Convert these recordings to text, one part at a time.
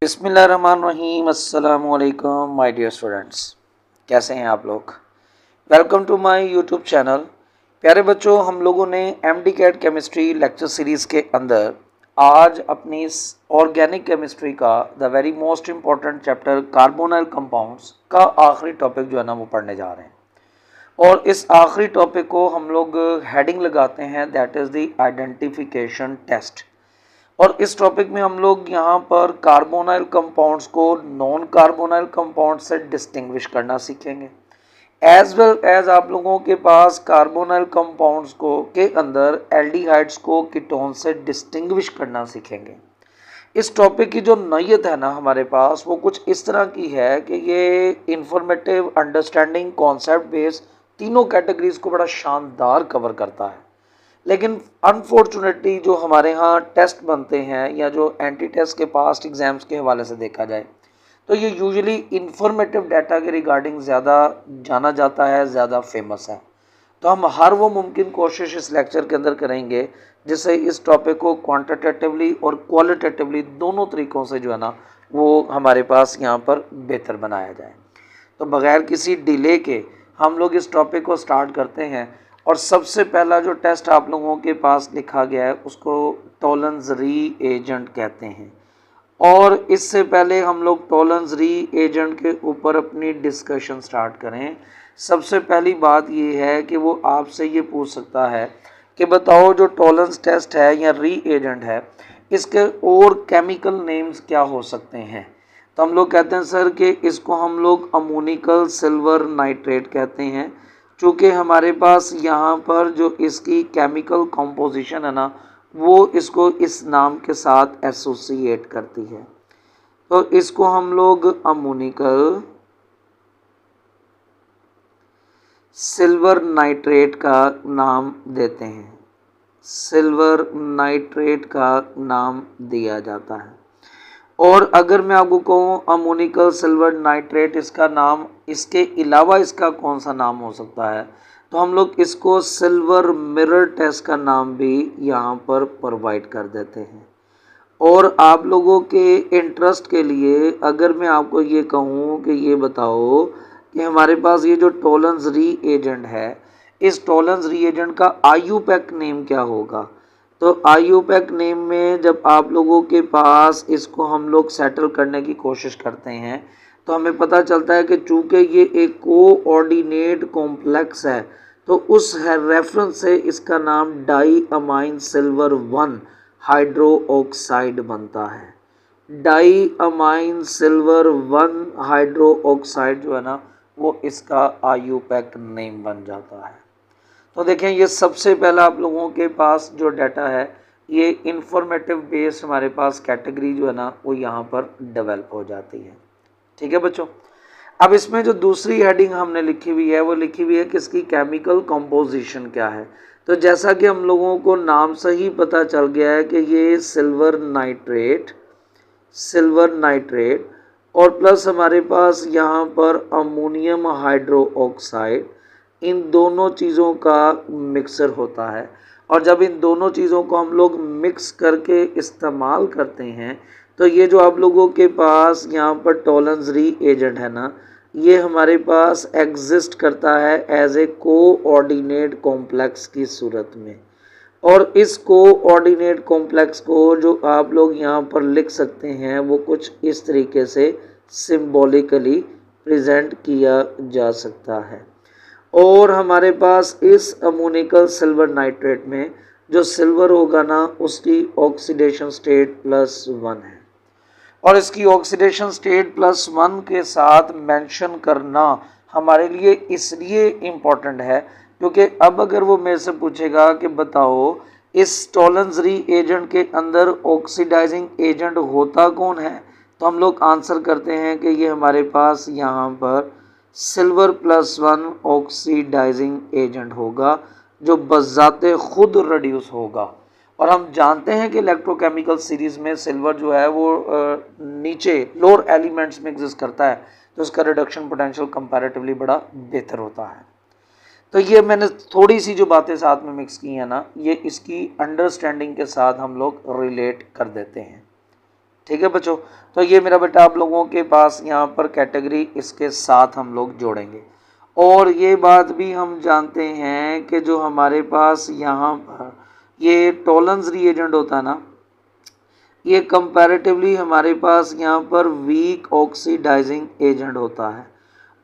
बिस्मिल्लाहिर्रहमानिर्रहीम अस्सलाम वालेकुम माय डियर स्टूडेंट्स। कैसे हैं आप लोग। Welcome to my YouTube channel. प्यारे बच्चों, हम लोगों ने MD CAT chemistry lecture series के अंदर आज अपनी इस ऑर्गेनिक केमिस्ट्री का the very most important chapter carbonyl compounds का आखिरी टॉपिक जो है ना वो पढ़ने जा रहे हैं। और इस आखिरी टॉपिक को हम लोग हेडिंग लगाते हैं, that is the identification test. और इस टॉपिक में हम लोग यहाँ पर कार्बोनाइल कंपाउंड्स को नॉन कार्बोनाइल कंपाउंड से डिस्टिंग्विश करना सीखेंगे, एज वेल एज आप लोगों के पास कार्बोनाइल कंपाउंड्स को के अंदर एल्डिहाइड्स को कीटोन से डिस्टिंग्विश करना सीखेंगे। इस टॉपिक की जो नयत है ना हमारे पास वो कुछ इस तरह की है कि ये इंफॉर्मेटिव, अंडरस्टैंडिंग, कॉन्सेप्ट बेस्ड तीनों कैटेगरीज को बड़ा शानदार कवर करता है। लेकिन अनफॉर्चुनेटली जो हमारे यहाँ टेस्ट बनते हैं या जो एंटी टेस्ट के पास्ट एग्ज़ाम्स के हवाले से देखा जाए तो ये यूजुअली इंफॉर्मेटिव डाटा के रिगार्डिंग ज़्यादा जाना जाता है, ज़्यादा फेमस है। तो हम हर वो मुमकिन कोशिश इस लेक्चर के अंदर करेंगे जिससे इस टॉपिक को क्वांटिटेटिवली और क्वालिटेटिवली दोनों तरीक़ों से जो है ना वो हमारे पास यहाँ पर बेहतर बनाया जाए। तो बग़ैर किसी डिले के हम लोग इस टॉपिक को स्टार्ट करते हैं। और सबसे पहला जो टेस्ट आप लोगों के पास लिखा गया है उसको टॉलन्स री एजेंट कहते हैं। और इससे पहले हम लोग टॉलन्स री एजेंट के ऊपर अपनी डिस्कशन स्टार्ट करें, सबसे पहली बात ये है कि वो आपसे ये पूछ सकता है कि बताओ जो टॉलन्स टेस्ट है या री एजेंट है इसके और केमिकल नेम्स क्या हो सकते हैं। तो हम लोग कहते हैं सर कि इसको हम लोग अमोनिकल सिल्वर नाइट्रेट कहते हैं, चूँकि हमारे पास यहाँ पर जो इसकी केमिकल कंपोजिशन है ना वो इसको इस नाम के साथ एसोसिएट करती है। तो इसको हम लोग अमोनिकल सिल्वर नाइट्रेट का नाम देते हैं, सिल्वर नाइट्रेट का नाम दिया जाता है। और अगर मैं आपको कहूँ अमोनिकल सिल्वर नाइट्रेट इसका नाम, इसके अलावा इसका कौन सा नाम हो सकता है, तो हम लोग इसको सिल्वर मिरर टेस्ट का नाम भी यहाँ पर प्रोवाइड कर देते हैं। और आप लोगों के इंटरेस्ट के लिए अगर मैं आपको ये कहूँ कि ये बताओ कि हमारे पास ये जो टॉलन्स री एजेंट है इस टॉलन्स री एजेंट का आईयूपैक नेम क्या होगा। तो आईयूपैक नेम में जब आप लोगों के पास इसको हम लोग सेटल करने की कोशिश करते हैं तो हमें पता चलता है कि चूँकि ये एक कोऑर्डिनेट कॉम्प्लेक्स है तो उस रेफरेंस से इसका नाम di amine silver 1 hydro oxide बनता है। Di amine silver 1 hydro oxide जो है ना वो इसका आईयूपैक नेम बन जाता है। तो देखें ये सबसे पहला आप लोगों के पास जो डाटा है ये इंफॉर्मेटिव बेस्ड हमारे पास कैटेगरी जो है ना वो यहाँ पर डेवलप हो जाती है। ठीक है बच्चों, अब इसमें जो दूसरी हेडिंग हमने लिखी हुई है वो लिखी हुई है कि इसकी केमिकल कंपोजिशन क्या है। तो जैसा कि हम लोगों को नाम से ही पता चल गया है कि ये सिल्वर नाइट्रेट और प्लस हमारे पास यहाँ पर अमोनियम हाइड्रो ऑक्साइड, इन दोनों चीज़ों का मिक्सर होता है। और जब इन दोनों चीज़ों को हम लोग मिक्स करके इस्तेमाल करते हैं तो ये जो आप लोगों के पास यहाँ पर टॉलन्स री एजेंट है ना ये हमारे पास एग्जिस्ट करता है एज ए कोऑर्डिनेट कॉम्प्लेक्स की सूरत में। और इस कोऑर्डिनेट कॉम्प्लेक्स को जो आप लोग यहाँ पर लिख सकते हैं वो कुछ इस तरीके से सिंबॉलिकली प्रेजेंट किया जा सकता है। और हमारे पास इस अमोनिकल सिल्वर नाइट्रेट में जो सिल्वर होगा ना उसकी ऑक्सीडेशन स्टेट +1 है। और इसकी ऑक्सीडेशन स्टेट +1 के साथ मेंशन करना हमारे लिए इसलिए इम्पोर्टेंट है क्योंकि अब अगर वो मेरे से पूछेगा कि बताओ इस टॉलन्स री एजेंट के अंदर ऑक्सीडाइजिंग एजेंट होता कौन है, तो हम लोग आंसर करते हैं कि ये हमारे पास यहाँ पर सिल्वर +1 ऑक्सीडाइजिंग एजेंट होगा जो बज़ाते खुद रिड्यूस होगा। और हम जानते हैं कि इलेक्ट्रोकेमिकल सीरीज़ में सिल्वर जो है वो नीचे लोअर एलिमेंट्स में एग्जिस्ट करता है तो इसका रिडक्शन पोटेंशियल कंपैरेटिवली बड़ा बेहतर होता है। तो ये मैंने थोड़ी सी जो बातें साथ में मिक्स की हैं ना ये इसकी अंडरस्टैंडिंग के साथ हम लोग रिलेट कर देते हैं। ठीक है बच्चों, तो ये मेरा बेटा आप लोगों के पास यहाँ पर कैटेगरी इसके साथ हम लोग जोड़ेंगे। और ये बात भी हम जानते हैं कि जो हमारे पास यहाँ पर ये टोलेंस रिएजेंट होता है ना, ये कंपैरेटिवली हमारे पास यहाँ पर वीक ऑक्सीडाइजिंग एजेंट होता है।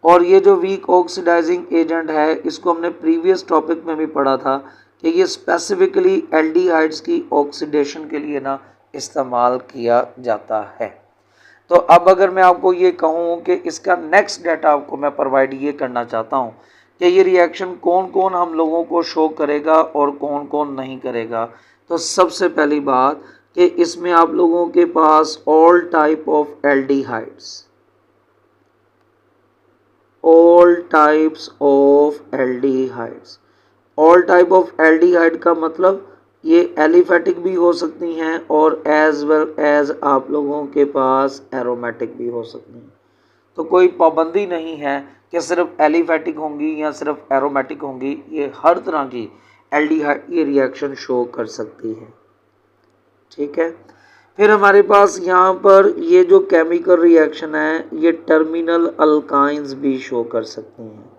और ये जो वीक ऑक्सीडाइजिंग एजेंट है इसको हमने प्रीवियस टॉपिक में भी पढ़ा था कि ये स्पेसिफिकली एल्डिहाइड्स की ऑक्सीडेशन के लिए ना इस्तेमाल किया जाता है। तो अब अगर मैं आपको ये कहूँ कि इसका नेक्स्ट डाटा आपको मैं प्रोवाइड ये करना चाहता हूँ कि ये रिएक्शन कौन कौन हम लोगों को शो करेगा और कौन कौन नहीं करेगा, तो सबसे पहली बात कि इसमें आप लोगों के पास all type of aldehydes, all types of aldehydes, all type of aldehyde का मतलब ये एलिफेटिक भी हो सकती हैं और एज वेल एज आप लोगों के पास एरोमेटिक भी हो सकती हैं। तो कोई पाबंदी नहीं है कि सिर्फ एलिफेटिक होंगी या सिर्फ एरोमेटिक होंगी, ये हर तरह की एल्डिहाइड ये रिएक्शन शो कर सकती है। ठीक है, फिर हमारे पास यहाँ पर ये जो केमिकल रिएक्शन है ये टर्मिनल अल्काइंस भी शो कर सकती हैं।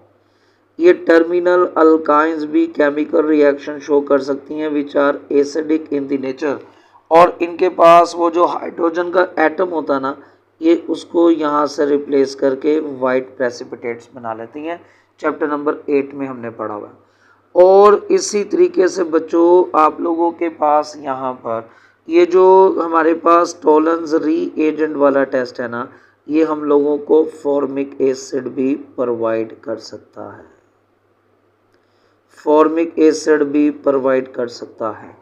ये टर्मिनल अल्काइंस भी केमिकल रिएक्शन शो कर सकती हैं which are acidic in the nature, और इनके पास वो जो हाइड्रोजन का एटम होता है ना, ये उसको यहाँ से रिप्लेस करके वाइट प्रेसिपिटेट्स बना लेती हैं। चैप्टर नंबर 8 में हमने पढ़ा हुआ है। और इसी तरीके से बच्चों आप लोगों के पास यहाँ पर ये जो हमारे पास टोलेंस रीएजेंट वाला टेस्ट है ना, ये हम लोगों को फॉर्मिक एसिड भी प्रोवाइड कर सकता है, फॉर्मिक एसिड भी प्रोवाइड कर सकता है।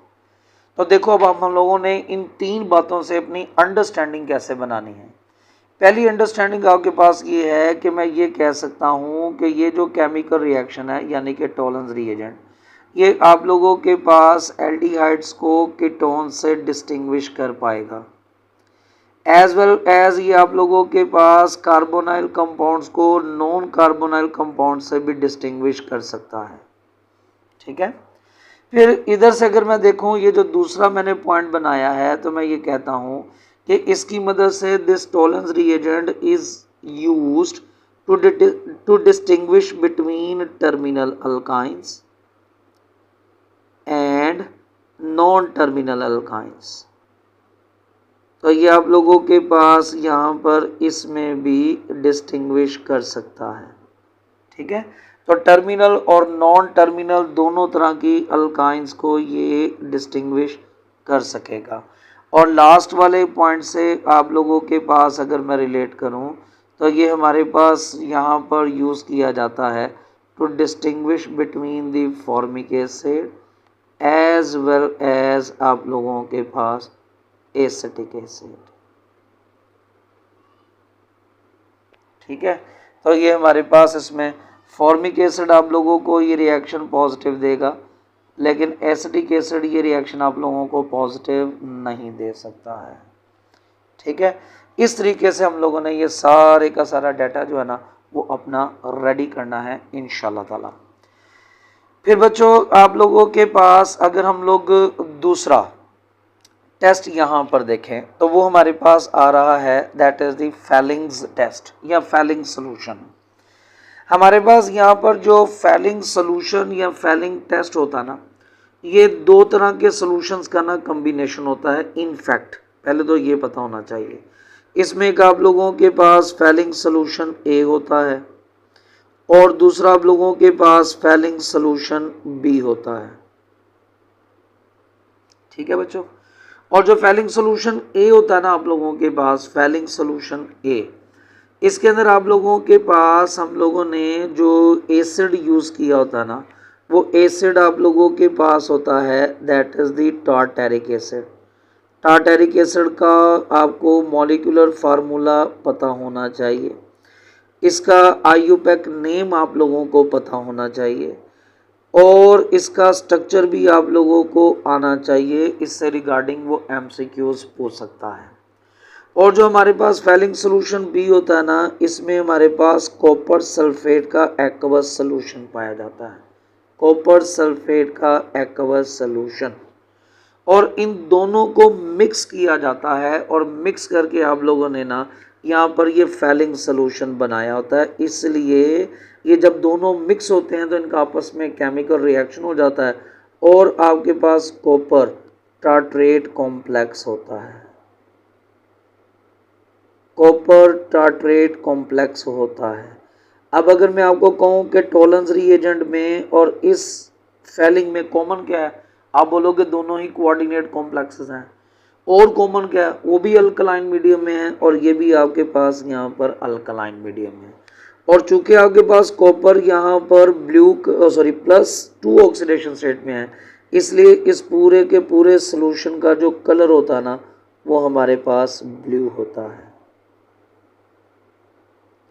तो देखो अब हम लोगों ने इन 3 बातों से अपनी अंडरस्टैंडिंग कैसे बनानी है। पहली अंडरस्टैंडिंग आपके पास ये है कि मैं ये कह सकता हूँ कि ये जो केमिकल रिएक्शन है यानी कि टोलेंस रिएजेंट, ये आप लोगों के पास एल्डिहाइड्स को कीटोन से डिस्टिंग्विश कर पाएगा, एज वेल एज ये आप लोगों के पास कार्बोनाइल कंपाउंड्स को नॉन कार्बोनाइल कंपाउंड से भी डिस्टिंग्विश कर सकता है। ठीक है, फिर इधर से अगर मैं देखूं ये जो दूसरा मैंने पॉइंट बनाया है, तो मैं ये कहता हूं कि इसकी मदद से this Tollens reagent is used to distinguish between terminal alkynes and non terminal alkynes. तो ये आप लोगों के पास यहाँ पर इसमें भी डिस्टिंग्विश कर सकता है। ठीक है, तो टर्मिनल और नॉन टर्मिनल दोनों तरह की अल्काइंस को ये डिस्टिंग्विश कर सकेगा। और लास्ट वाले पॉइंट से आप लोगों के पास अगर मैं रिलेट करूं तो ये हमारे पास यहाँ पर यूज़ किया जाता है to distinguish between the formic acid as well as आप लोगों के पास एसिटिक एसिड। ठीक है, तो ये हमारे पास इसमें फॉर्मिक एसिड आप लोगों को ये रिएक्शन पॉजिटिव देगा, लेकिन एसिटिक एसिड ये रिएक्शन आप लोगों को पॉजिटिव नहीं दे सकता है। ठीक है, इस तरीके से हम लोगों ने ये सारे का सारा डाटा जो है ना वो अपना रेडी करना है इंशाल्लाह ताला। फिर बच्चों आप लोगों के पास अगर हम लोग दूसरा टेस्ट यहाँ पर देखें तो वो हमारे पास आ रहा है, that is the Fehling's test या फेलिंग सोल्यूशन। हमारे पास यहाँ पर जो फेलिंग सोल्यूशन या फेलिंग टेस्ट होता है ना, ये 2 तरह के सॉल्यूशंस का ना कॉम्बिनेशन होता है। इनफैक्ट पहले तो ये पता होना चाहिए, इसमें एक आप लोगों के पास फेलिंग सोल्यूशन ए होता है और दूसरा आप लोगों के पास फेलिंग सोल्यूशन बी होता है। ठीक है बच्चों, और जो फेलिंग सोल्यूशन ए होता है ना आप लोगों के पास, फेलिंग सोल्यूशन ए, इसके अंदर आप लोगों के पास हम लोगों ने जो एसिड यूज़ किया होता है ना, वो एसिड आप लोगों के पास होता है that is the tartaric acid. Tartaric acid का आपको मॉलिक्यूलर फार्मूला पता होना चाहिए, इसका आईयूपैक नेम आप लोगों को पता होना चाहिए और इसका स्ट्रक्चर भी आप लोगों को आना चाहिए। इससे रिगार्डिंग वो एमसीक्यूज पूछ सकता है। और जो हमारे पास फेलिंग सोल्यूशन बी होता है ना, इसमें हमारे पास कॉपर सल्फेट का एक्वस सोल्यूशन पाया जाता है, कॉपर सल्फेट का एक्वस सोल्यूशन। और इन दोनों को मिक्स किया जाता है और मिक्स करके आप लोगों ने ना यहाँ पर ये फैलिंग सोल्यूशन बनाया होता है। इसलिए ये जब दोनों मिक्स होते हैं तो इनका आपस में केमिकल रिएक्शन हो जाता है और आपके पास कॉपर टार्ट्रेट कॉम्प्लेक्स होता है, कॉपर टार्ट्रेट कॉम्प्लेक्स होता है। अब अगर मैं आपको कहूँ कि टोलेंस रिएजेंट में और इस फैलिंग में कॉमन क्या है, आप बोलोगे दोनों ही कोऑर्डिनेट कॉम्प्लेक्सेस हैं। और कॉमन क्या है, वो भी अल्कलाइन मीडियम में है और ये भी आपके पास यहाँ पर अल्कलाइन मीडियम है। और चूंकि आपके पास कॉपर यहाँ पर +2 ऑक्सीडेशन स्टेट में है, इसलिए इस पूरे के पूरे सोल्यूशन का जो कलर होता है ना वो हमारे पास ब्लू होता है।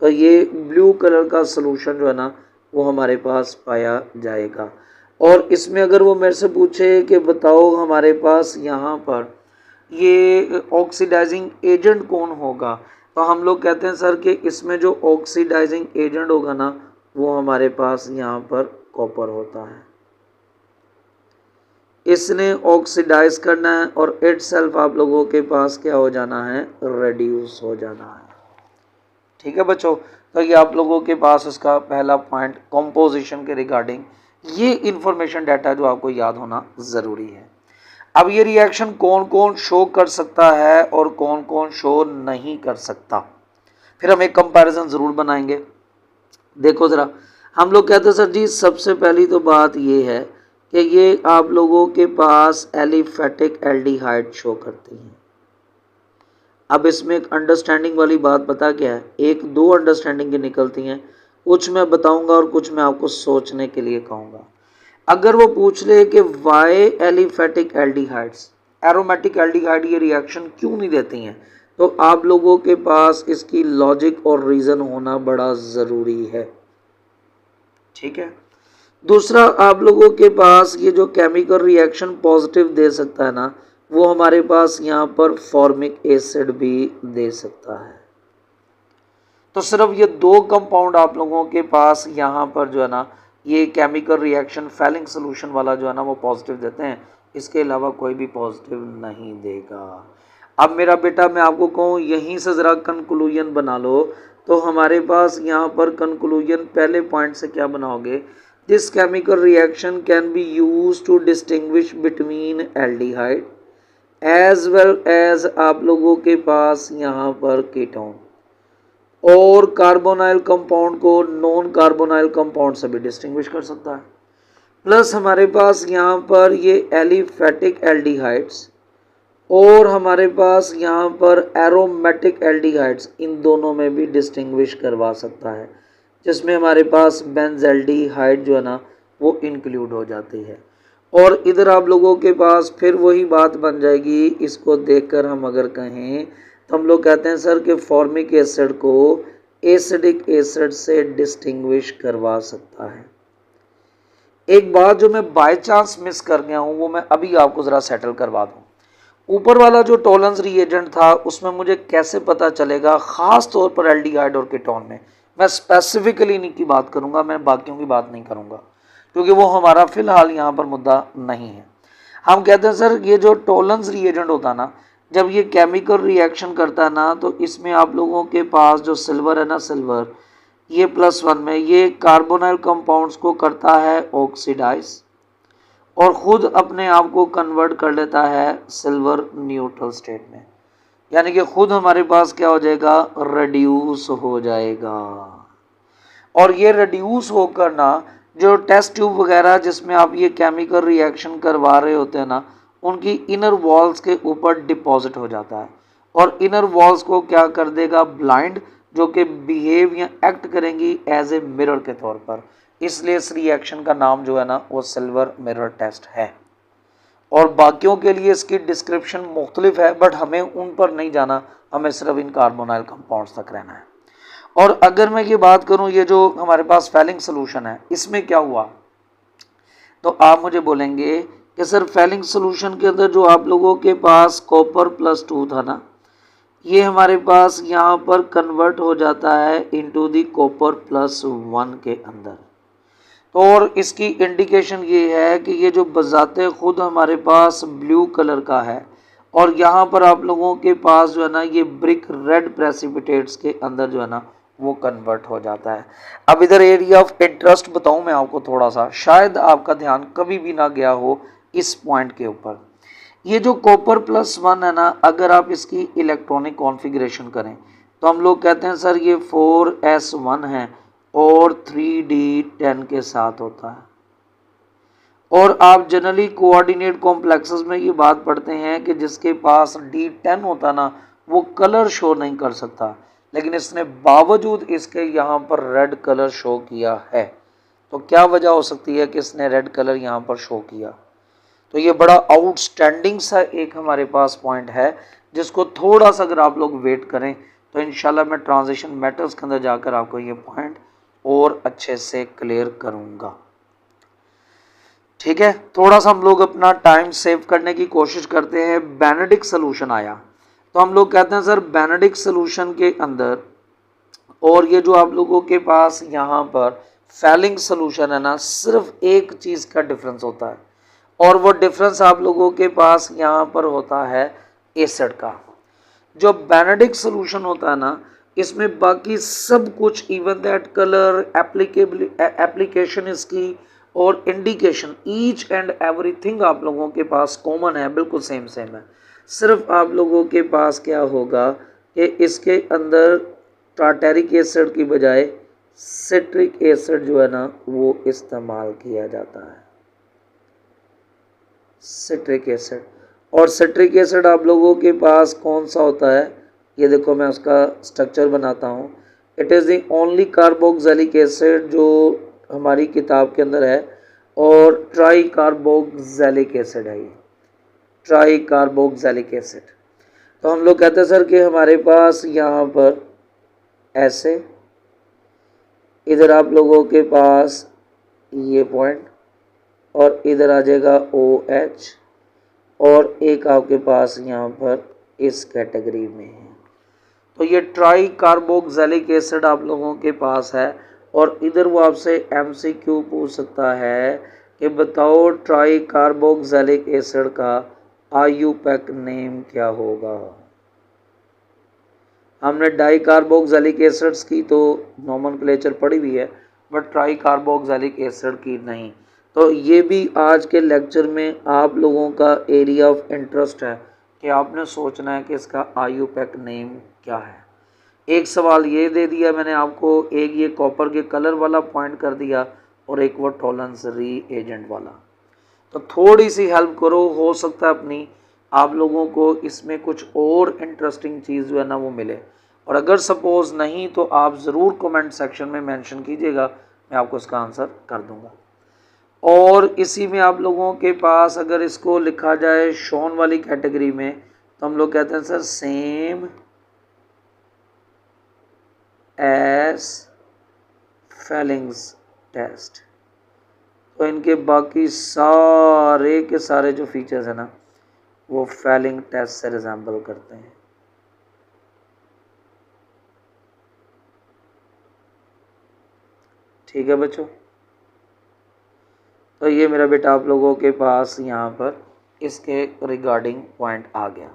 तो ये ब्लू कलर का सोल्यूशन जो है ना वो हमारे पास पाया जाएगा। और इसमें अगर वो मेरे से पूछे कि बताओ हमारे पास यहाँ पर ये ऑक्सीडाइजिंग एजेंट कौन होगा, तो हम लोग कहते हैं सर कि इसमें जो ऑक्सीडाइजिंग एजेंट होगा ना वो हमारे पास यहाँ पर कॉपर होता है। इसने ऑक्सीडाइज करना है और इट सेल्फ आप लोगों के पास क्या हो जाना है, रेड्यूस हो जाना है। ठीक है बच्चों, तो ये आप लोगों के पास उसका पहला पॉइंट कंपोजिशन के रिगार्डिंग ये इंफॉर्मेशन डाटा जो आपको याद होना ज़रूरी है। अब ये रिएक्शन कौन कौन शो कर सकता है और कौन कौन शो नहीं कर सकता, फिर हम एक कंपैरिजन ज़रूर बनाएंगे। देखो ज़रा, हम लोग कहते हैं सर जी सबसे पहली तो बात ये है कि ये आप लोगों के पास एलिफेटिक एल्डिहाइड शो करती हैं। अब इसमें एक अंडरस्टैंडिंग वाली बात पता क्या है, एक दो अंडरस्टैंडिंग की निकलती हैं, कुछ मैं बताऊंगा और कुछ मैं आपको सोचने के लिए कहूँगा। अगर वो पूछ ले कि why aliphatic aldehydes, aromatic aldehyde ये रिएक्शन क्यों नहीं देती हैं, तो आप लोगों के पास इसकी लॉजिक और रीज़न होना बड़ा ज़रूरी है। ठीक है, दूसरा आप लोगों के पास ये जो केमिकल रिएक्शन पॉजिटिव दे सकता है ना वो हमारे पास यहाँ पर फॉर्मिक एसिड भी दे सकता है। तो सिर्फ ये दो कंपाउंड आप लोगों के पास यहाँ पर जो है ना ये केमिकल रिएक्शन फैलिंग सोल्यूशन वाला जो है ना वो पॉजिटिव देते हैं, इसके अलावा कोई भी पॉजिटिव नहीं देगा। अब मेरा बेटा मैं आपको कहूँ यहीं से ज़रा कंक्लूजन बना लो, तो हमारे पास यहाँ पर कंक्लूजन पहले पॉइंट से क्या बनाओगे, this chemical reaction can be use to distinguish between aldehyde as well as आप लोगों के पास यहाँ पर कीटोन, और कार्बोनाइल कंपाउंड को नॉन कार्बोनाइल कंपाउंड से भी डिस्टिंग्विश कर सकता है। प्लस हमारे पास यहाँ पर ये एलिफेटिक एल्डिहाइड्स और हमारे पास यहाँ पर एरोमेटिक एल्डिहाइड्स, इन दोनों में भी डिस्टिंग्विश करवा सकता है, जिसमें हमारे पास बेंजल्डिहाइड जो है ना वो इंक्लूड हो जाती है। और इधर आप लोगों के पास फिर वही बात बन जाएगी, इसको देखकर हम अगर कहें तो हम लोग कहते हैं सर कि फॉर्मिक एसिड को एसिडिक एसिड से डिस्टिंग्विश करवा सकता है। एक बात जो मैं बाय चांस मिस कर गया हूँ वो मैं अभी आपको ज़रा सेटल करवा दूँ। ऊपर वाला जो टोलेंस रिएजेंट था उसमें मुझे कैसे पता चलेगा, ख़ास तौर पर एल्डिहाइड और कीटोन में, मैं स्पेसिफिकली इन्हीं की बात करूँगा, मैं बाकियों की बात नहीं करूँगा क्योंकि वो हमारा फ़िलहाल यहाँ पर मुद्दा नहीं है। हम कहते हैं सर ये जो टोलेंस रिएजेंट होता है ना जब ये केमिकल रिएक्शन करता है ना तो इसमें आप लोगों के पास जो सिल्वर है ना, सिल्वर ये +1 में ये कार्बोनाइल कंपाउंड्स को करता है ऑक्सीडाइज और ख़ुद अपने आप को कन्वर्ट कर लेता है सिल्वर न्यूट्रल स्टेट में, यानी कि ख़ुद हमारे पास क्या हो जाएगा, रेड्यूस हो जाएगा। और ये रेड्यूस होकर ना जो टेस्ट ट्यूब वगैरह जिसमें आप ये केमिकल रिएक्शन करवा रहे होते हैं ना उनकी इनर वॉल्स के ऊपर डिपॉजिट हो जाता है और इनर वॉल्स को क्या कर देगा, ब्लाइंड, जो कि बिहेव या एक्ट करेंगी एज ए मिरर के तौर पर। इसलिए इस रिएक्शन का नाम जो है ना वो सिल्वर मिरर टेस्ट है। और बाकियों के लिए इसकी डिस्क्रिप्शन मुख्तलिफ है बट हमें उन पर नहीं जाना, हमें सिर्फ इन कार्बोनाइल कंपाउंड्स तक रहना है। और अगर मैं ये बात करूँ ये जो हमारे पास फैलिंग सोल्यूशन है इसमें क्या हुआ, तो आप मुझे बोलेंगे कि सर फैलिंग सोल्यूशन के अंदर जो आप लोगों के पास कॉपर +2 था ना ये हमारे पास यहाँ पर कन्वर्ट हो जाता है इनटू दी कॉपर +1 के अंदर। और इसकी इंडिकेशन ये है कि ये जो बजाते खुद हमारे पास ब्लू कलर का है और यहाँ पर आप लोगों के पास जो है ना ये ब्रिक रेड प्रेसिपिटेट्स के अंदर जो है ना वो कन्वर्ट हो जाता है। अब इधर एरिया ऑफ इंटरेस्ट बताऊं मैं आपको थोड़ा सा, शायद आपका ध्यान कभी भी ना गया हो इस पॉइंट के ऊपर। ये जो कॉपर प्लस 1 है ना, अगर आप इसकी इलेक्ट्रॉनिक कॉन्फ़िगरेशन करें तो हम लोग कहते हैं सर ये 4s1 है और 3d10 के साथ होता है। और आप जनरली कोऑर्डिनेट कॉम्प्लेक्सेस में ये बात पढ़ते हैं कि जिसके पास d10 होता ना वो कलर शो नहीं कर सकता, लेकिन इसने बावजूद इसके यहाँ पर रेड कलर शो किया है। तो क्या वजह हो सकती है कि इसने रेड कलर यहाँ पर शो किया? तो ये बड़ा आउटस्टैंडिंग सा एक हमारे पास पॉइंट है जिसको थोड़ा सा अगर आप लोग वेट करें तो इंशाल्लाह मैं ट्रांजिशन मैटर्स के अंदर जाकर आपको ये पॉइंट और अच्छे से क्लियर करूँगा। ठीक है, थोड़ा सा हम लोग अपना टाइम सेव करने की कोशिश करते हैं। बेनेडिक्ट सोल्यूशन आया तो हम लोग कहते हैं सर बेनेडिक्ट सोल्यूशन के अंदर, और ये जो आप लोगों के पास यहाँ पर फेलिंग सोल्यूशन है ना, सिर्फ एक चीज़ का डिफरेंस होता है और वो डिफरेंस आप लोगों के पास यहाँ पर होता है एसिड का। जो बेनेडिक्ट सोल्यूशन होता है ना, इसमें बाकी सब कुछ इवन दैट कलर एप्लीकेशन इसकी और इंडिकेशन ईच एंड एवरीथिंग आप लोगों के पास कॉमन है, बिल्कुल सेम सेम है। सिर्फ आप लोगों के पास क्या होगा कि इसके अंदर टार्टेरिक एसिड की बजाय सिट्रिक एसिड जो है ना वो इस्तेमाल किया जाता है, सिट्रिक एसिड। और सिट्रिक एसिड आप लोगों के पास कौन सा होता है, ये देखो मैं उसका स्ट्रक्चर बनाता हूँ। It is the only carboxylic acid जो हमारी किताब के अंदर है, और ट्राई कार्बोक्सिलिक एसिड है ये, ट्राई कार्बोक्सिलिक एसिड। तो हम लोग कहते हैं सर कि हमारे पास यहाँ पर ऐसे, इधर आप लोगों के पास ये पॉइंट और इधर आ जाएगा OH, और एक आपके पास यहाँ पर इस कैटेगरी में है। तो ये ट्राई कार्बोक्सिलिक एसिड आप लोगों के पास है। और इधर वो आपसे MCQ पूछ सकता है कि बताओ ट्राई कार्बोक्सिलिक एसिड का IUPAC नेम क्या होगा। हमने डाई कार्बोक्सिलिक एसिड्स की तो नोमेनक्लेचर पढ़ी हुई है, बट ट्राई कार्बोक्सिलिक एसिड की नहीं। तो ये भी आज के लेक्चर में आप लोगों का एरिया ऑफ इंटरेस्ट है कि आपने सोचना है कि इसका IUPAC नेम क्या है। एक सवाल ये दे दिया मैंने आपको, एक ये कॉपर के कलर वाला पॉइंट कर दिया और एक वो टॉलरेंस रीएजेंट वाला। तो थोड़ी सी हेल्प करो, हो सकता है अपनी आप लोगों को इसमें कुछ और इंटरेस्टिंग चीज़ जो है ना वो मिले। और अगर सपोज़ नहीं तो आप ज़रूर कमेंट सेक्शन में मेंशन कीजिएगा, मैं आपको इसका आंसर कर दूंगा। और इसी में आप लोगों के पास अगर इसको लिखा जाए शॉन वाली कैटेगरी में तो हम लोग कहते हैं sir same as Fehling's test. तो इनके बाकी सारे के सारे जो फीचर्स है ना वो फेलिंग टेस्ट से रिजेंबल करते हैं। ठीक है बच्चों, तो ये मेरा बेटा आप लोगों के पास यहाँ पर इसके रिगार्डिंग पॉइंट आ गया।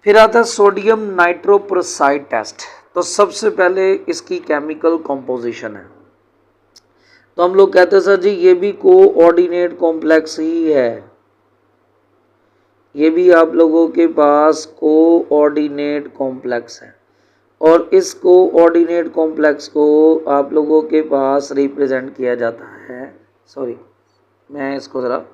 फिर आता है सोडियम नाइट्रोप्रोसाइड टेस्ट। तो सबसे पहले इसकी केमिकल कॉम्पोजिशन है। तो हम लोग कहते हैं सर जी ये भी कोऑर्डिनेट कॉम्प्लेक्स ही है, ये भी आप लोगों के पास कोऑर्डिनेट कॉम्प्लेक्स है। और इस कोऑर्डिनेट कॉम्प्लेक्स को आप लोगों के पास रिप्रेजेंट किया जाता है, सॉरी मैं इसको ज़रा,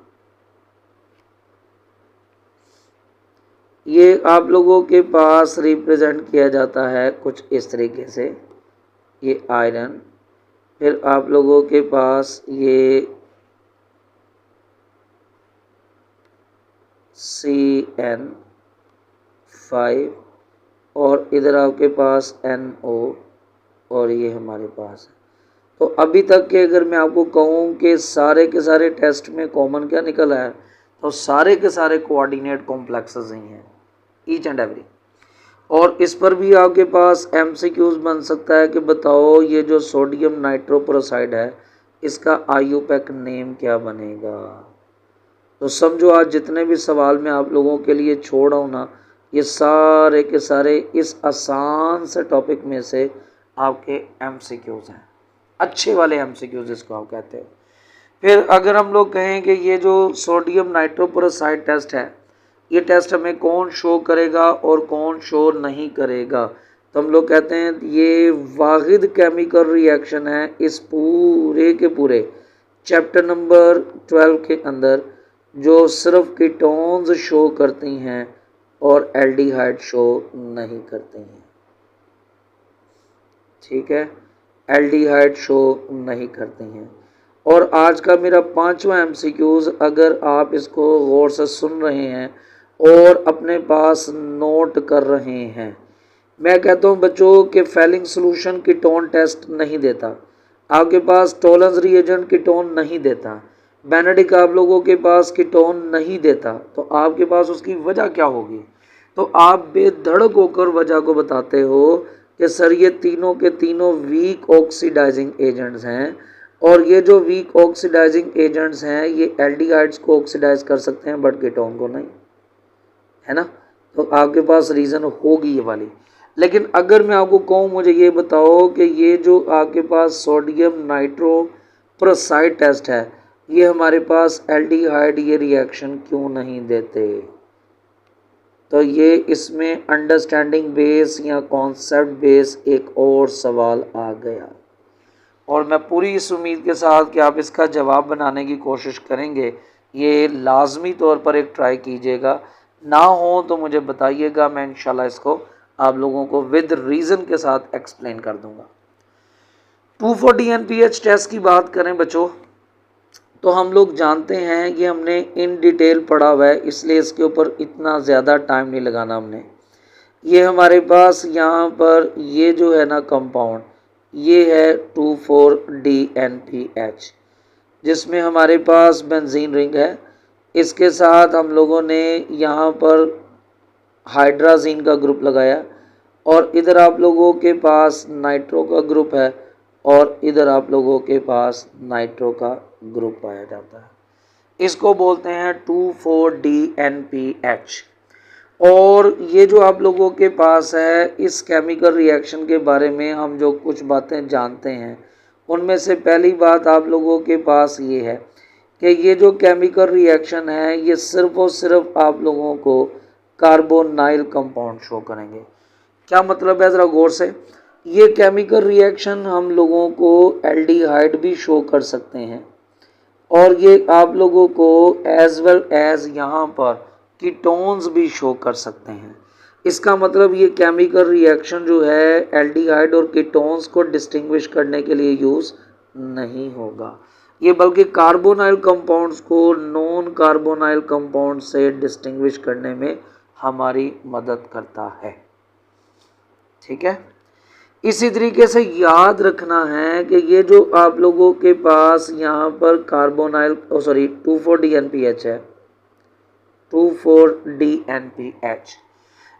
ये आप लोगों के पास रिप्रेजेंट किया जाता है कुछ इस तरीके से, ये आयरन। फिर आप लोगों के पास ये CN5 और इधर आपके पास NO और ये हमारे पास है। तो अभी तक के अगर मैं आपको कहूँ कि सारे के सारे टेस्ट में कॉमन क्या निकल है, तो सारे के सारे कोऑर्डिनेट कॉम्प्लेक्सेस ही हैं, ईच एंड एवरी। और इस पर भी आपके पास MCQs बन सकता है कि बताओ ये जो सोडियम नाइट्रोप्रोसाइड है इसका आईयूपैक नेम क्या बनेगा। तो समझो आज जितने भी सवाल मैं आप लोगों के लिए छोड़ रहा हूँ ना, ये सारे के सारे इस आसान से टॉपिक में से आपके एमसीक्यूज हैं, अच्छे वाले एमसीक्यूज जिसको आप कहते हैं। फिर अगर हम लोग कहें कि ये जो सोडियम नाइट्रोपरोसाइड टेस्ट है, ये टेस्ट हमें कौन शो करेगा और कौन शो नहीं करेगा, तो हम लोग कहते हैं ये वाहिद केमिकल रिएक्शन है इस पूरे के पूरे चैप्टर नंबर 12 के अंदर जो सिर्फ कीटोन्स शो करती हैं और एल्डिहाइड शो नहीं करती हैं। ठीक है, एल्डिहाइड शो नहीं करती हैं। और आज का मेरा 5वां एमसीक्यूज, अगर आप इसको गौर से सुन रहे हैं और अपने पास नोट कर रहे हैं, मैं कहता हूं बच्चों कि फेलिंग सॉल्यूशन कीटोन टेस्ट नहीं देता, आपके पास टोलेंस रिएजेंट कीटोन नहीं देता, बेनेडिक्ट आप लोगों के पास कीटोन नहीं देता, तो आपके पास उसकी वजह क्या होगी। तो आप बेधड़क होकर वजह को बताते हो कि सर ये तीनों के तीनों वीक ऑक्सीडाइजिंग एजेंट्स हैं, और ये जो वीक ऑक्सीडाइजिंग एजेंट्स हैं ये एल्डिहाइड्स को ऑक्सीडाइज कर सकते हैं बट कीटोन को नहीं, है ना। तो आपके पास रीज़न होगी ये वाली। लेकिन अगर मैं आपको कहूँ मुझे ये बताओ कि ये जो आपके पास सोडियम नाइट्रोपरोसाइड टेस्ट है, ये हमारे पास एल्डिहाइड ये रिएक्शन क्यों नहीं देते, तो ये इसमें अंडरस्टैंडिंग बेस या कॉन्सेप्ट बेस एक और सवाल आ गया। और मैं पूरी इस उम्मीद के साथ कि आप इसका जवाब बनाने की कोशिश करेंगे, ये लाजमी तौर पर एक ट्राई कीजिएगा, ना हो तो मुझे बताइएगा, मैं इंशाल्लाह इसको आप लोगों को विद रीज़न के साथ एक्सप्लेन कर दूंगा। 240 NPH टेस्ट की बात करें बच्चों, तो हम लोग जानते हैं ये हमने इन डिटेल पढ़ा हुआ है, इसलिए इसके ऊपर इतना ज़्यादा टाइम नहीं लगाना हमने। ये हमारे पास यहाँ पर ये जो है ना कंपाउंड, ये है 24DNPH, जिसमें हमारे पास बेंजीन रिंग है, इसके साथ हम लोगों ने यहाँ पर हाइड्राजीन का ग्रुप लगाया, और इधर आप लोगों के पास नाइट्रो का ग्रुप है, और इधर आप लोगों के पास नाइट्रो का ग्रुप पाया जाता है। इसको बोलते हैं 24DNPH। और ये जो आप लोगों के पास है, इस केमिकल रिएक्शन के बारे में हम जो कुछ बातें जानते हैं, उनमें से पहली बात आप लोगों के पास ये है कि ये जो केमिकल रिएक्शन है ये सिर्फ और सिर्फ आप लोगों को कार्बोनाइल कंपाउंड शो करेंगे। क्या मतलब है, ज़रा गौर से, ये केमिकल रिएक्शन हम लोगों को एल्डिहाइड भी शो कर सकते हैं, और ये आप लोगों को एज वेल एज यहाँ पर कीटोन्स भी शो कर सकते हैं। इसका मतलब ये केमिकल रिएक्शन जो है एल्डिहाइड और कीटोन्स को डिस्टिंग्विश करने के लिए यूज़ नहीं होगा, ये बल्कि कार्बोनाइल कंपाउंड्स को नॉन कार्बोनाइल कंपाउंड से डिस्टिंग्विश करने में हमारी मदद करता है। ठीक है, इसी तरीके से याद रखना है कि ये जो आप लोगों के पास यहाँ पर कार्बोनाइल 24DNPH है, 24DNPH,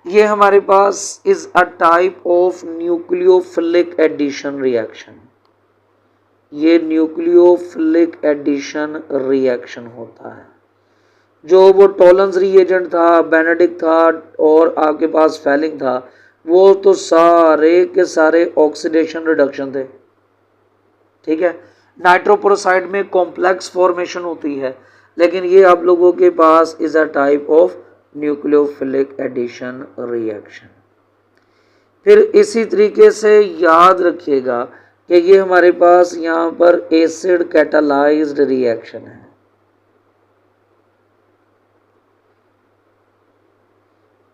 ये हमारे पास is a type of nucleophilic addition reaction. ये न्यूक्लियोफिलिक एडिशन रिएक्शन होता है। जो वो टोलेंस रिएजेंट था, बेनेडिक्ट था, और आपके पास फेलिंग था, वो तो सारे के सारे ऑक्सीडेशन रिडक्शन थे। ठीक है, नाइट्रोपरोसाइड में कॉम्प्लेक्स फॉर्मेशन होती है, लेकिन ये आप लोगों के पास is a type of nucleophilic addition reaction. फिर इसी तरीके से याद रखिएगा कि ये हमारे पास यहाँ पर एसिड कैटालाइज्ड रिएक्शन है।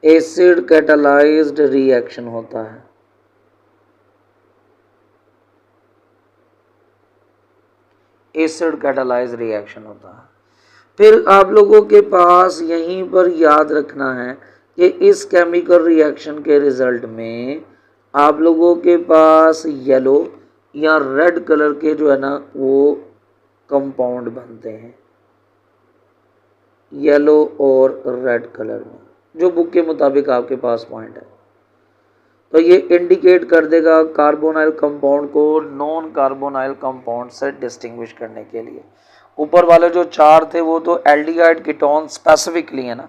एसिड कैटालाइज्ड रिएक्शन होता है। एसिड कैटालाइज्ड रिएक्शन होता है। फिर आप लोगों के पास यहीं पर याद रखना है कि इस केमिकल रिएक्शन के रिजल्ट में आप लोगों के पास येलो या रेड कलर के जो है ना वो कंपाउंड बनते हैं, येलो और रेड कलर में, जो बुक के मुताबिक आपके पास पॉइंट है। तो ये इंडिकेट कर देगा कार्बोनाइल कंपाउंड को नॉन कार्बोनाइल कंपाउंड से डिस्टिंग्विश करने के लिए। ऊपर वाले जो चार थे वो तो एल्डिहाइड कीटोन स्पेसिफिकली है ना,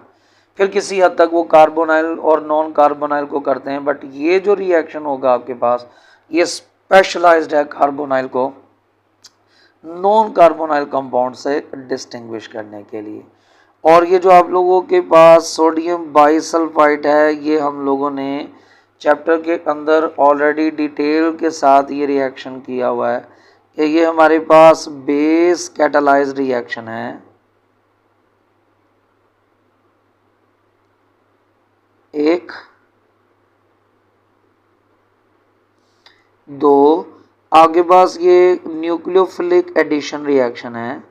फिर किसी हद तक वो कार्बोनाइल और नॉन कार्बोनाइल को करते हैं, बट ये जो रिएक्शन होगा आपके पास ये स्पेशलाइज्ड है कार्बोनाइल को नॉन कार्बोनाइल कंपाउंड से डिस्टिंग्विश करने के लिए। और ये जो आप लोगों के पास सोडियम बाइसल्फाइड है, ये हम लोगों ने चैप्टर के अंदर ऑलरेडी डिटेल के साथ ये रिएक्शन किया हुआ है कि ये हमारे पास बेस कैटालाइज्ड रिएक्शन है। एक, दो, आगे पास ये न्यूक्लियोफिलिक एडिशन रिएक्शन है।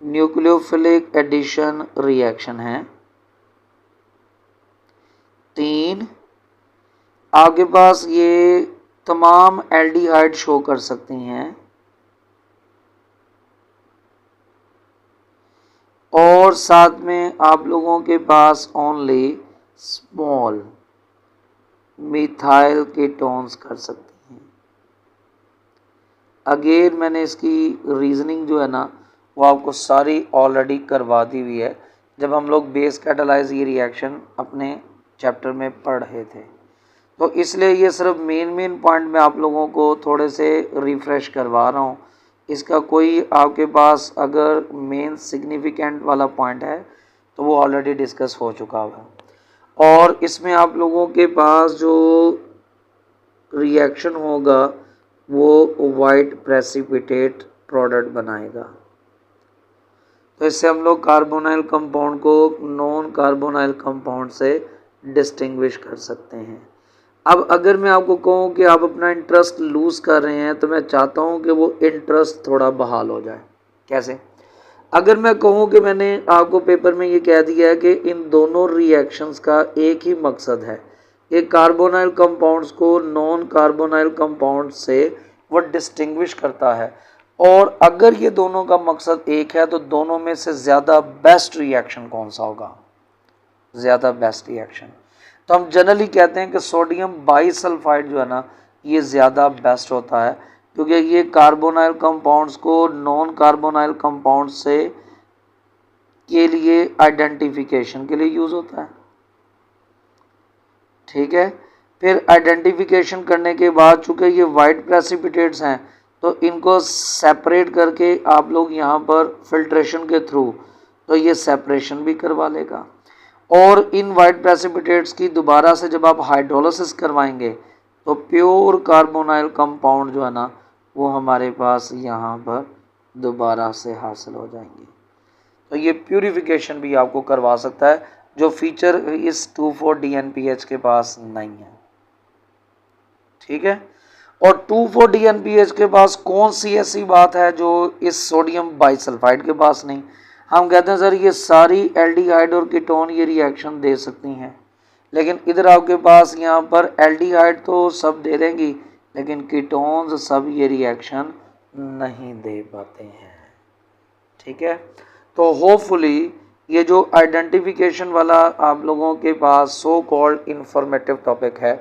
न्यूक्लियोफिलिक एडिशन रिएक्शन है। तीन, आगे पास ये तमाम एल्डिहाइड शो कर सकती हैं। और साथ में आप लोगों के पास ओनली स्मॉल मिथाइल कीटोन्स कर सकती हैं। अगेन मैंने इसकी रीजनिंग जो है ना वो आपको सारी ऑलरेडी करवा दी हुई है जब हम लोग बेस कैटालाइज ये रिएक्शन अपने चैप्टर में पढ़ रहे थे। तो इसलिए ये सिर्फ मेन पॉइंट मैं आप लोगों को थोड़े से रिफ़्रेश करवा रहा हूँ। इसका कोई आपके पास अगर मेन सिग्निफिकेंट वाला पॉइंट है तो वो ऑलरेडी डिस्कस हो चुका हुआ। और इसमें आप लोगों के पास जो रिएक्शन होगा वो वाइट प्रेसिपिटेट प्रोडक्ट बनाएगा। तो इससे हम लोग कार्बोनाइल कंपाउंड को नॉन कार्बोनाइल कंपाउंड से डिस्टिंग्विश कर सकते हैं। अब अगर मैं आपको कहूँ कि आप अपना इंटरेस्ट लूज़ कर रहे हैं तो मैं चाहता हूँ कि वो इंटरेस्ट थोड़ा बहाल हो जाए। कैसे? अगर मैं कहूँ कि मैंने आपको पेपर में ये कह दिया है कि इन दोनों रिएक्शंस का एक ही मकसद है, एक कार्बोनाइल कंपाउंड्स को नॉन कार्बोनाइल कंपाउंड से वो डिस्टिंग्विश करता है, और अगर ये दोनों का मकसद एक है तो दोनों में से ज़्यादा बेस्ट रिएक्शन कौन सा होगा? ज़्यादा बेस्ट रिएक्शन तो हम जनरली कहते हैं कि सोडियम बाइसल्फाइड जो है ना ये ज़्यादा बेस्ट होता है, क्योंकि ये कार्बोनाइल कंपाउंड्स को नॉन कार्बोनाइल कंपाउंड से के लिए आइडेंटिफिकेशन के लिए यूज़ होता है। ठीक है, फिर आइडेंटिफिकेशन करने के बाद चूँकि ये वाइट प्रेसिपिटेट्स हैं तो इनको सेपरेट करके आप लोग यहाँ पर फिल्ट्रेशन के थ्रू तो ये सेपरेशन भी करवा लेगा। और इन वाइट प्रेसिपिटेट्स की दोबारा से जब आप हाइड्रोलिसिस करवाएंगे तो प्योर कार्बोनाइल कंपाउंड जो है ना वो हमारे पास यहाँ पर दोबारा से हासिल हो जाएंगे। तो ये प्यूरिफिकेशन भी आपको करवा सकता है, जो फीचर इस 2,4-DNPH के पास नहीं है। ठीक है, और 2,4-DNPH के पास कौन सी ऐसी बात है जो इस सोडियम बाइसल्फाइड के पास नहीं? हम कहते हैं सर ये सारी एल्डिहाइड और कीटोन ये रिएक्शन दे सकती हैं, लेकिन इधर आपके पास यहाँ पर एल्डिहाइड तो सब दे देंगी लेकिन कीटोन्स सब ये रिएक्शन नहीं दे पाते हैं। ठीक है, तो होपफुली ये जो आइडेंटिफिकेशन वाला आप लोगों के पास सो कॉल्ड इंफॉर्मेटिव टॉपिक है,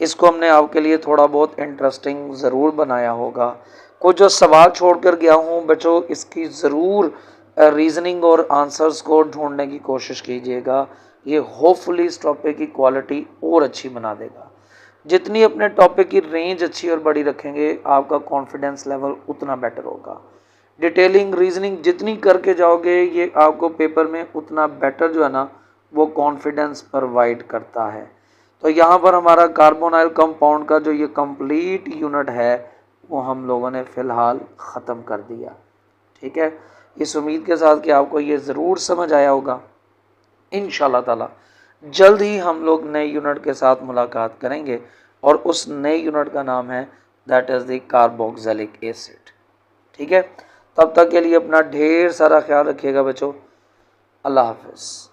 इसको हमने आपके लिए थोड़ा बहुत इंटरेस्टिंग ज़रूर बनाया होगा। कुछ जो सवाल छोड़ कर गया हूँ बच्चों, इसकी ज़रूर रीजनिंग और आंसर्स को ढूंढने की कोशिश कीजिएगा। ये होपफुली इस टॉपिक की क्वालिटी और अच्छी बना देगा। जितनी अपने टॉपिक की रेंज अच्छी और बड़ी रखेंगे आपका कॉन्फिडेंस लेवल उतना बेटर होगा। डिटेलिंग रीजनिंग जितनी करके जाओगे ये आपको पेपर में उतना बेटर जो है ना वो कॉन्फिडेंस प्रोवाइड करता है। तो यहाँ पर हमारा कार्बोनाइल कंपाउंड का जो ये कंप्लीट यूनिट है वो हम लोगों ने फ़िलहाल ख़त्म कर दिया। ठीक है, इस उम्मीद के साथ कि आपको ये ज़रूर समझ आया होगा। इंशाल्लाह ताला जल्द ही हम लोग नए यूनिट के साथ मुलाकात करेंगे और उस नए यूनिट का नाम है that is the carboxylic acid. ठीक है, तब तक के लिए अपना ढेर सारा ख्याल रखिएगा बच्चों। अल्लाह हाफिज़।